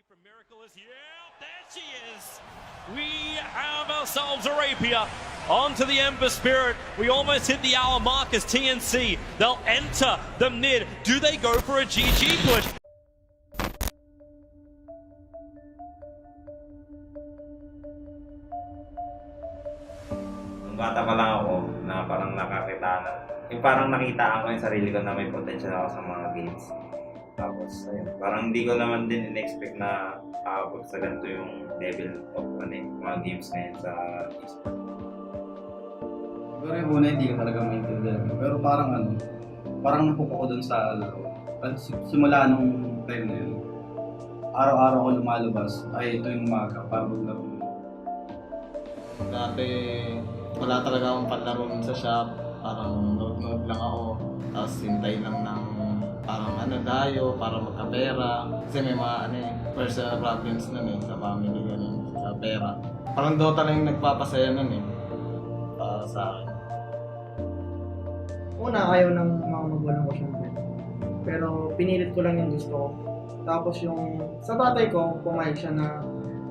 From Miracle is here. There she is. We have ourselves a rapier onto the Ember Spirit. We almost hit the hour mark as TNC. They'll enter the mid. Do they go for a GG push? Nung bata pa lang ako na parang nakakita na. Yung parang nakita ko yung sarili ko na may potential ako sa mga games. Tapos, ayun, parang hindi ko naman din in-expect na kakapag sa ganito yung level of mga games ngayon sa eSport. Siguro yung una hindi ko talaga maintindihan. Pero parang nakuha ko dun sa laro. Simula nung time na yun, araw-araw ko lumalabas, ay ito yung umaga para maglaro. Dati wala talaga akong panlaro sa shop, parang note lang ako, tapos hintay lang ng parang dayo para magkapera. Kasi may mga personal problems nun sa family ganun, sa pera. Parang Dota lang yung nagpapasaya nun para sa akin. Una, ayaw ng mga magulang ko syempre. Pero pinilit ko lang yung gusto ko. Tapos yung sa tatay ko, pumayag siya na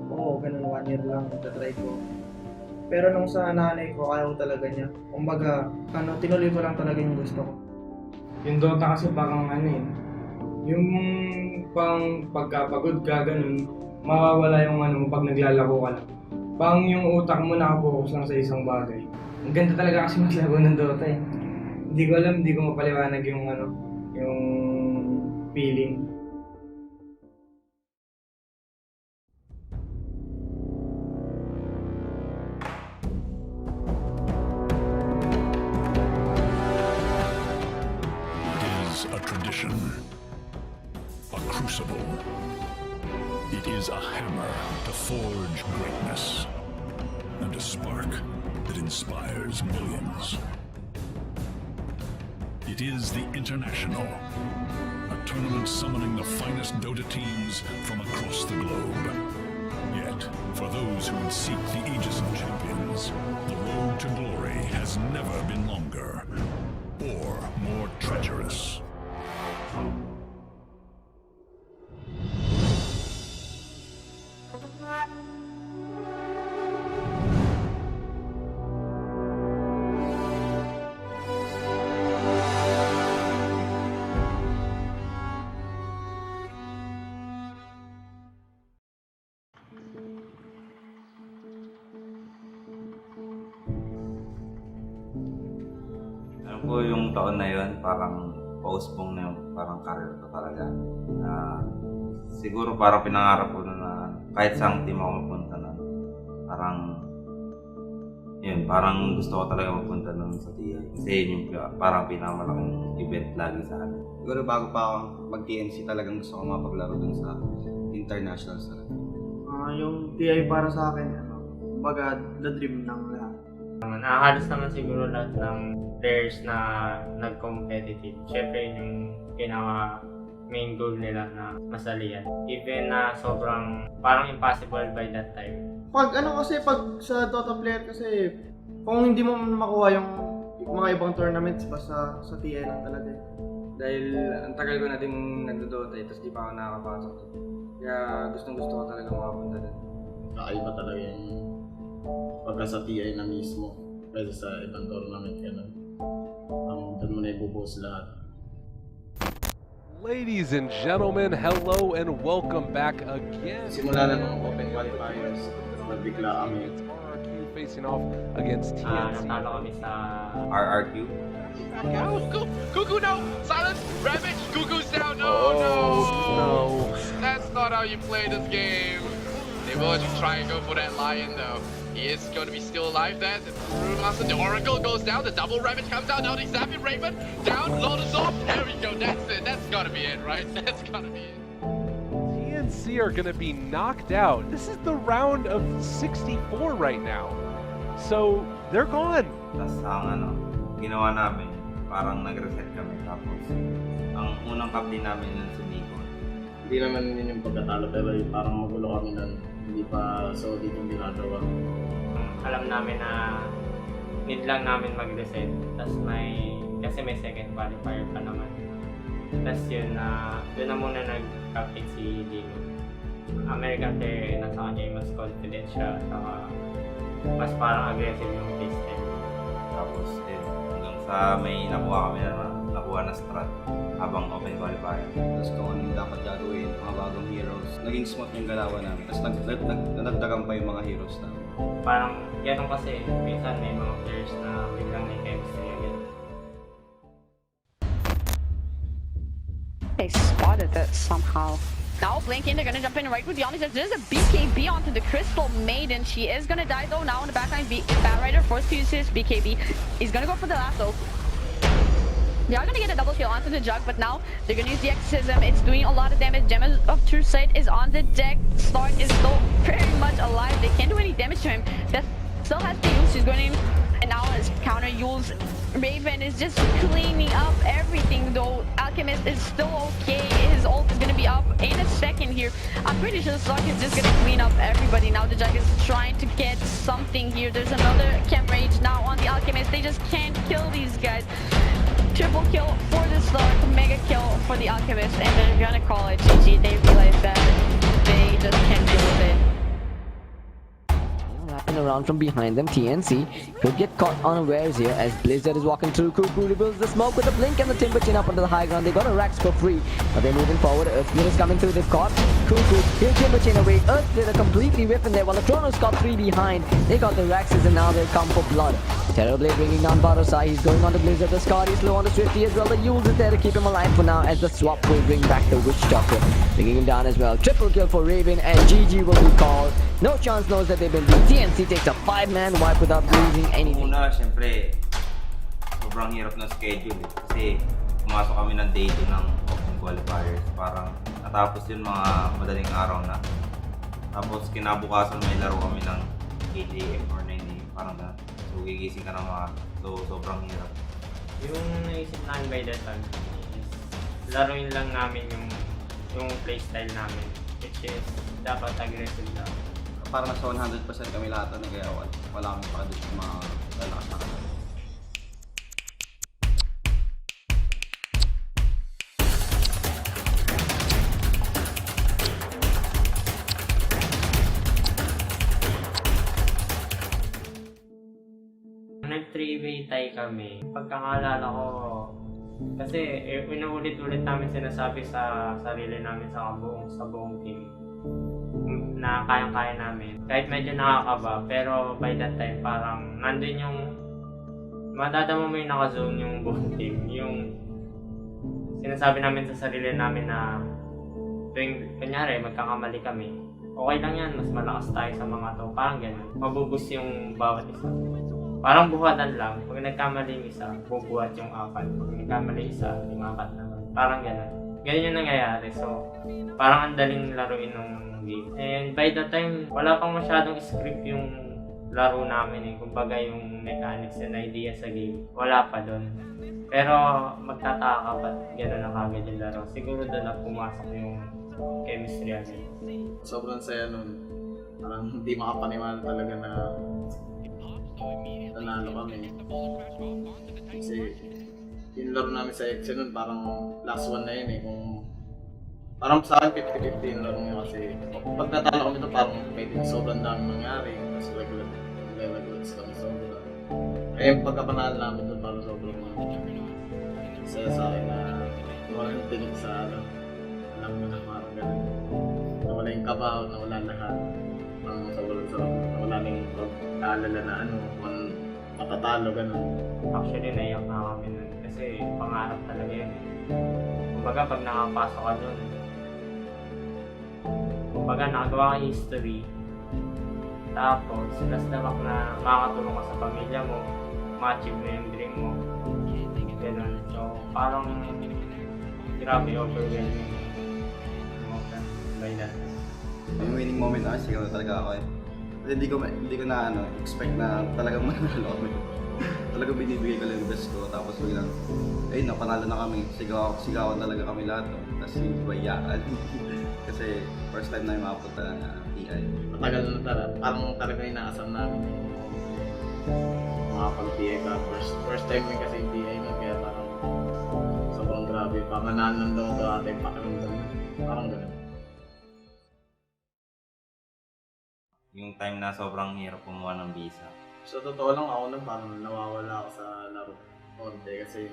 oo, ganun 1 year lang, itatry ko. Pero nung sa nanay ko, ayaw talaga niya. Kumbaga, tinuloy ko lang talaga yung gusto ko. Yung Dota kasi parang yung pang pagkapagod ka ganun, mawawala yung pag naglalaro ka lang. Parang yung utak mo nakapokus lang sa isang bagay. Ang ganda talaga kasi maglaro ng Dota eh. Hindi ko mapaliwanag yung yung feeling. A tradition, a crucible. It is a hammer to forge greatness, and a spark that inspires millions. It is the International, a tournament summoning the finest Dota teams from across the globe. Yet, for those who would seek the Aegis of Champions, the road to glory has never been longer or more treacherous. Alam ko yung taon na yun, parang postpone na yung parang career ko talaga. Siguro parang pinangarap ko na kahit saan team ako mapunta na. Parang gusto ko talaga mapunta nun sa TI. Kasi yun yung parang pinakamalaking event lagi sa akin. Siguro bago pa ako mag-TNC talagang gusto ko mapaglaro dun sa internationals talaga. Yung TI para sa akin, kumbaga the dream ng lahat. Halos naman siguro lahat ng players na nag-competitive. Siyempre yun yung main goal nila na masalihan. Even na sobrang parang impossible by that time. Pag sa Dota player kasi, kung hindi mo makuha yung mga ibang tournaments, basta sa TI lang talaga. Dahil ang tagal ko na din nagdo-Dota tapos di pa ako nakakapasok. Kaya gustong-gusto ko talaga makapunta din. Kakaiba talaga yung pagka sa TI na mismo kaysa sa ibang tournament doon mo na ibubuhos lahat. Ladies and gentlemen, hello and welcome back again. Simula na nung Open Qualifiers, nagbigla kami. It's RRQ facing off against TNC. Natalo kami sa RRQ? Cuckoo, no! Silence! Ravage! Cuckoo's down! No, No. That's not how you play this game. They will just try and go for that Lion, though. He is going to be still alive there. The Oracle goes down. The double Ravage comes out. Now the Zappy Raven down. Lotus off. There we go. That's it. That's got to be it, right? That's got to be it. TNC are going to be knocked out. This is the round of 64 right now. So, they're gone. Tapos ginawa namin, parang nag-reset kami. Tapos, ang unang captain namin nun si Nico. Hindi naman yun yung pagkatalo pero parang magulo kami nun. Hindi pa solid yung ginagawa. alam namin na need lang namin mag-reset. Tapos kasi may second qualifier pa naman. Tapos yun na, doon na muna nag-captain si Dino. American player, nasa kanya yung mas confident siya, saka mas parang aggressive yung playstyle. Tapos, hanggang sa may nakuha na strat habang open qualifier. Tapos kung ano yung dapat gagawin, mga bagong heroes. Naging smooth yung galawan namin. Tapos nagdagan pa yung mga heroes namin. Parang ganun kasi, minsan may mga players na biglang may chemistry agad. They spotted it somehow. Now blinking, they're gonna jump in right with the Onyx. There's a BKB onto the Crystal Maiden. She is gonna die though now on the backline. Batrider forced to use his BKB. He's gonna go for the lasso. They are gonna get a double kill onto the Jug, but now they're gonna use the Exorcism. It's doing a lot of damage. Gemma of True Sight is on the deck. Stark is still very much alive. They can't do any damage to him. Death still has to use. She's going in, and now as counter Yule's Raven is just cleaning up everything though. Alchemist is still okay. His ult is gonna be up in a second here. I'm pretty sure Stark is just gonna clean up everybody. Now the Jug is trying to get something here. There's another Chem Rage now on the Alchemist. They just can't kill these guys. Triple kill for the Stark, mega kill for the Alchemist, and they're gonna call it GG. They realize that they just can't deal with it. Wrapping around from behind them, TNC could get caught unawares here as Blizzard is walking through. Cuckoo reveals the smoke with a blink and the Timber Chin up onto the high ground. They got a Rax for free, but they're moving forward. Earthsplit is coming through. They've caught Cuckoo. Here Timber Chin away. Earthsplit are completely whipping there while the Chronos got 3 behind. They got the Raxes and now they'll come for blood. Terrorblade bringing down Barosai. He's going on to Blizzard. The Scotty is low on the Swifty as well. The Yules is there to keep him alive for now as the swap will bring back the Witch Doctor. Bringing him down as well. Triple kill for Raven and GG will be called. No Chance knows that they've been beat. TNC takes a 5-man wipe without losing anything. Una, syempre, sobrang hirap ng schedule eh. Kasi pumasok kami ng day 2 ng open qualifiers. Parang natapos yun mga madaling araw na. Tapos kinabukasan may laro kami ng 8 AM or 9 AM. Parang na. So gigising ka ng mga. So sobrang hirap. Yung naisip namin by that time is laruin lang namin yung playstyle namin, which is dapat aggressive lang. Parang nasa 100% kami lahat na kaya wala kami pakadit sa mga lalakas na kami. Nag-3-way tie kami. Pagkakalala ko, kasi inuulit-ulit namin sinasabi sa sarili namin sa buong team na kayang-kaya namin. Kahit medyo nakakaba, pero by that time parang nandun yung madadama mo yung naka-zone yung buong team. Yung sinasabi namin sa sarili namin na tuwing kunyari magkakamali kami, okay lang yan, mas malakas tayo sa mga to. Parang ganun. Mabubus yung bawat isa. Parang buhatan lang. Pag nagkamali yung isa, bubuhat yung apat. Pag nagkamali isa, yung apat naman. Parang ganun. Ganyan yung nangyayari. So, parang ang daling laruin ng game. And by the time, wala pang masyadong script yung laro namin eh. Kumbaga yung mechanics and idea sa game, wala pa doon. Pero magtataka ka ba't gano'n na kagad yung laro. Siguro doon na pumasok yung chemistry agad. Sobrang saya nun. Parang hindi makapaniwala talaga na nanalo kami. Kasi yung laro namin sa Exe nun parang last one na yun eh. Parang sa akin 50-50 yung laro nyo kasi pag natalo kami ito parang may sobrang dami nangyari. Tapos laglags kami sobrang. Kaya pagkapanalo namin ito parang sobrang saya sa akin na walang tingin sa alam mo na parang ganun. Nawala yung kabaw, nawala lahat. Parang sobrang sarap. Nawala na yung pag-aalala na matatalo ganun. Actually, naiyak na kami nun kasi pangarap talaga yun. Kumbaga, pag nakapasok ka dun, kumbaga nakagawa ka history, tapos last na na makakatulong ka sa pamilya mo, ma-achieve mo yung dream mo, ganun. So, parang grabe, overwhelming emotion by that. Yung winning moment na sigaw talaga ako eh. Kasi hindi ko na expect na talagang manalo kami. Talagang binibigay ko lang yung best ko, tapos biglang, ayun, napanalo na kami. Sigawan talaga kami lahat. Tapos bayaan. Kasi first time na yung makapunta na TI. Matagal na talaga. Parang talaga inaasam namin makapag-TI ka. First time din kasi yung TI nun, kaya parang sobrang grabe. Parang nanandang ito ate yung pakiramdam. Parang ganun. Yung time na sobrang hirap kumuha ng visa. Sa totoo lang ako nun, parang nawawala ako sa laro. Konti kasi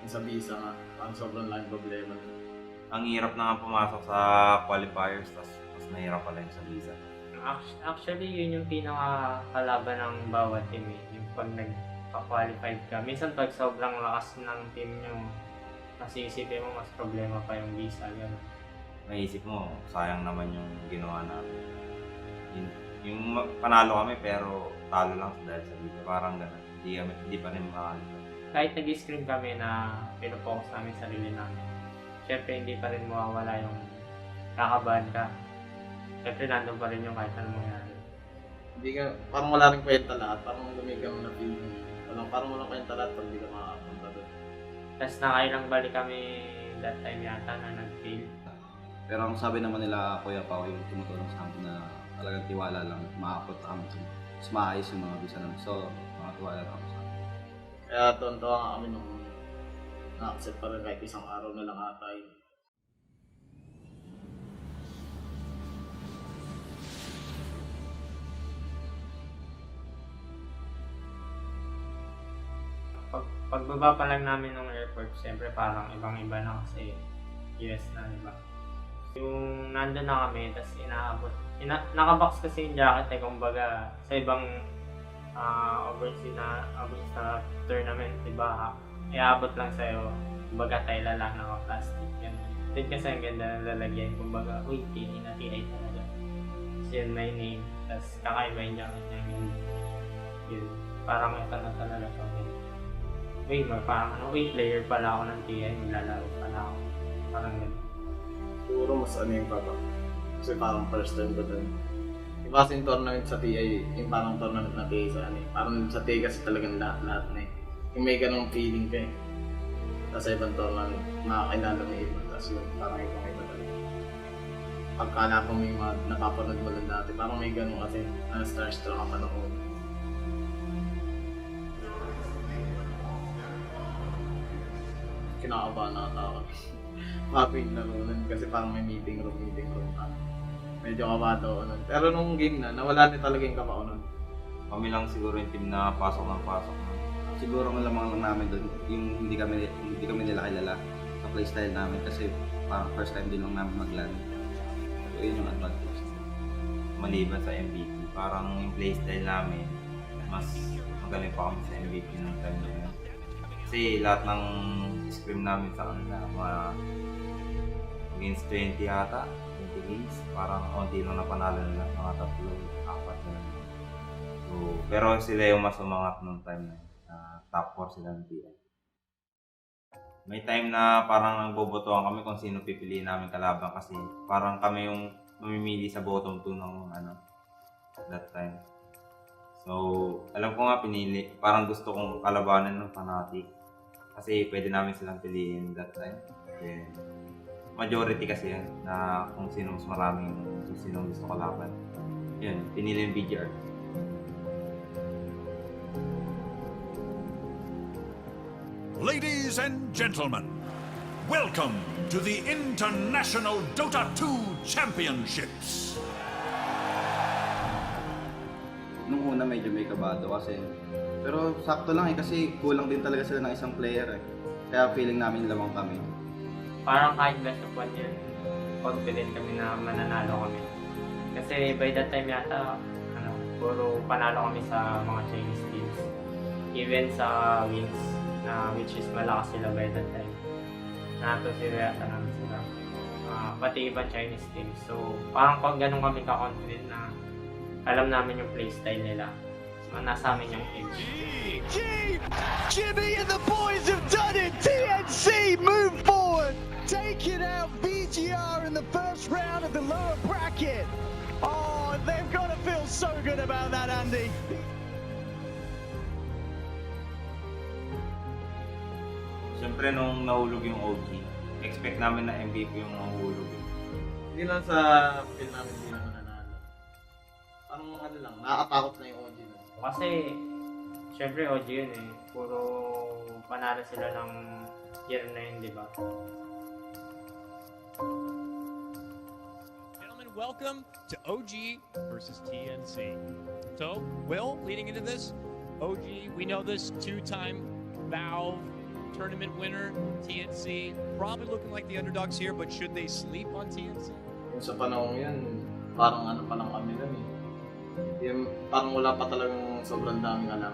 yung sa visa nga, parang sobrang laking problema. Ang hirap na nga pumasok sa qualifiers, tapos mas mahirap pala yung sa visa. Actually, yun yung pinaka-kalaban ng bawat team eh. Yung pag nagpa-qualified ka. Minsan pag sobrang lakas ng team nyo, nasisipin mo mas problema pa yung visa. Gano'n. Naisip mo, sayang naman yung ginawa namin. Yung panalo kami pero talo lang dahil sa visa. Parang gano'n. Hindi pa rin makakalimutan. Kahit nag-screen kami na pinofocus namin sarili namin, syempre hindi pa rin mawawala yung kakabahan ka. Syempre nandun pa rin yung kahit anong mangyari. Hindi ka, parang wala rin kwenta lahat, parang lumigang na feeling. Parang walang kwenta lahat pag hindi ka makakapunta doon. Tapos nakailang balik kami that time yata na nag-fail. Pero ang sabi naman nila Kuya Pao, yung tumutulong sa amin na talagang tiwala lang, makakapot kami. Mas maayos yung mga visa namin. So, mga tiwala lang kami sa amin. Kaya tuwan-tuwa nga kami nung na-accept pa rin kahit isang araw na lang ata yun. Pagbaba pa lang namin ng airport, siyempre parang ibang-iba na kasi US na, di ba? Yung nandun na kami, tapos inaabot. Nakabox kasi yung jacket eh, kumbaga sa ibang overseas na tournament, di ba? Iabot lang sa'yo, kumbaga tayla lang naka-plastic. Yan. Din kasi ang ganda ng lalagyan, kumbaga, uy, TI na TI talaga. Tapos yun may name, tapos kakaiba yung jacket niya. Yun, parang ito na talaga sa akin. Uy, parang player pala ako ng TI, maglalaro pala ako. Parang gano'n. Siguro mas ano yung papa. Kasi parang first time ko dun. Iba kasi yung tournament sa TI, yung parang tournament na TI sa ano eh. Parang sa TI kasi talagang lahat na eh. Yung may ganong feeling ka eh. Tapos sa ibang tournament, makakilala mo iba. Tapos yun, parang ibang iba talaga. Pagkala ko may mga napapanood mo lang dati, parang may ganong kasi na starstruck ka pa noon. Kinakabahan na ako. Bago yung laro nun kasi parang may meeting room ka. Medyo kabado ako nun. Pero nung game na, nawala na talaga yung kaba ko nun. Kami lang siguro yung team na pasok ng pasok. Siguro ang lamang lang namin doon, yung hindi kami nila kilala sa playstyle namin kasi parang first time din lang namin mag-LAN. So yun yung advantage. Maliban sa MVP, parang yung playstyle namin, mas magaling pa kami sa MVP ng time na yun. Kasi lahat ng scrim namin sa kanila, mga against 20 yata, 20 games, parang onti lang napanalo nila, mga 3, 4 na lang. So, pero sila yung mas umangat nung time na yun. Top 4 sila ng TI. May time na parang nagbobotohan kami kung sino pipiliin namin kalaban kasi parang kami yung mamimili sa bottom 2 ng that time. So, alam ko nga pinili, parang gusto kong kalabanan ng Fnatic kasi pwede namin silang piliin that time. Then, majority kasi yan na kung sino mas maraming kung sino gusto kalaban. Yun, pinili yung BGR. Ladies and gentlemen, welcome to the International Dota 2 Championships. Nung una medyo may kabado kasi, pero sakto lang eh kasi kulang din talaga sila ng isang player eh. Kaya feeling namin lamang kami. Parang kahit best of 1 yun, confident kami na mananalo kami. Kasi by that time yata, puro panalo kami sa mga Chinese teams. Even sa wins, na which is malakas sila by that time. Nato sila yata namin sila. Pati ibang Chinese teams. So, parang pag ganun kami ka-confident na alam namin yung playstyle nila. So, nasa amin yung edge. Jimmy and the boys have done it! TNC move forward! Taking out BGR in the first round of the lower bracket! Oh, they've got to feel so good about that, Andy. Siyempre nung nahulog yung OG, expect namin na MVP yung nahulog. Hindi lang sa feel namin hindi naman nanalo. Parang ano lang, nakakatakot na yung OG na. Kasi, syempre OG yun eh. Puro panalo sila ng year na yun, di ba? Gentlemen, welcome to OG versus TNC. So, Will, leading into this, OG, we know this two-time Valve tournament winner, TNC, probably looking like the underdogs here, but should they sleep on TNC? Yung sa panahon yan, parang ano pa lang kami nun eh. Yung, parang wala pa talagang sobrang daming alam.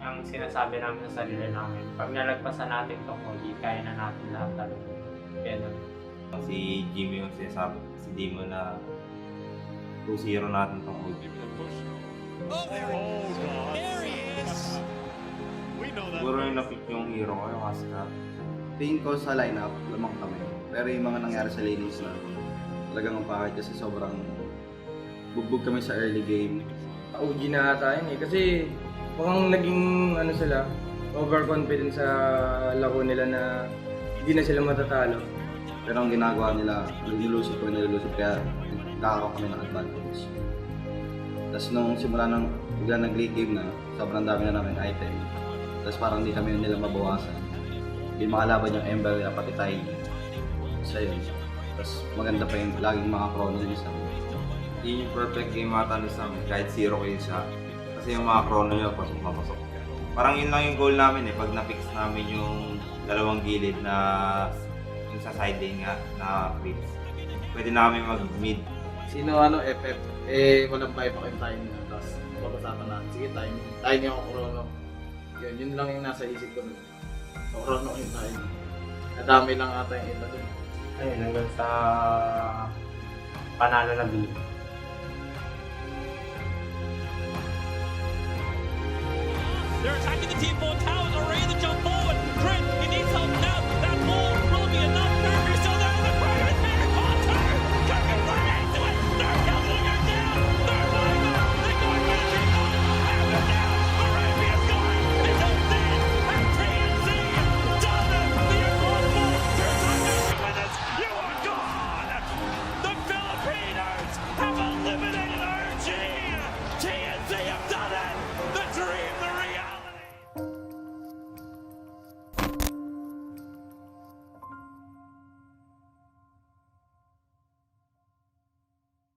Ang sinasabi namin sa sarili namin, pag nalagpasan natin itong OG, kaya na natin lahat talaga. Ganun. Si Jimmy yung sinasabi, si Dimo na 2-0 natin itong OG. Oh, there he is! We know that. Siguro yung napit yung hero ko, yung Asuka. Tingin ko sa lineup, lamang kami. Pero yung mga nangyari sa lanes na talagang ang pangit kasi sobrang bugbog kami sa early game. OG na ata yun eh. Kasi mukhang naging ano sila, overconfident sa laro nila na hindi na sila matatalo. Pero ang ginagawa nila, nilulusot kaya nagkakaroon kami ng advantage. Tapos nung simula ng bigla nag-late game na, sobrang dami na namin item. Tapos parang hindi kami nila mabawasan. Hindi makalaban yung Ember, pati Tiny. So yun. Tapos maganda pa yung laging mga chrono nila sa amin. Yun yung perfect game ata nila sa amin, kahit 0 kill siya. Kasi yung mga chrono nyo, pasok na pasok. Parang yun lang yung goal namin eh, pag na-fix namin yung dalawang gilid na yung sa side lane nga na crits. Pwede namin mag-mid. Sino ano, FF, eh walang pa yung time na. Tapos pag-usapan natin, sige time niya ako chrono. Yun lang yung nasa isip ko nun. So, chrono yung time. Nadami lang ata yung iba dun. Ayun, hanggang sa panalo na B. They're attacking the T4 towers, already the jump ball.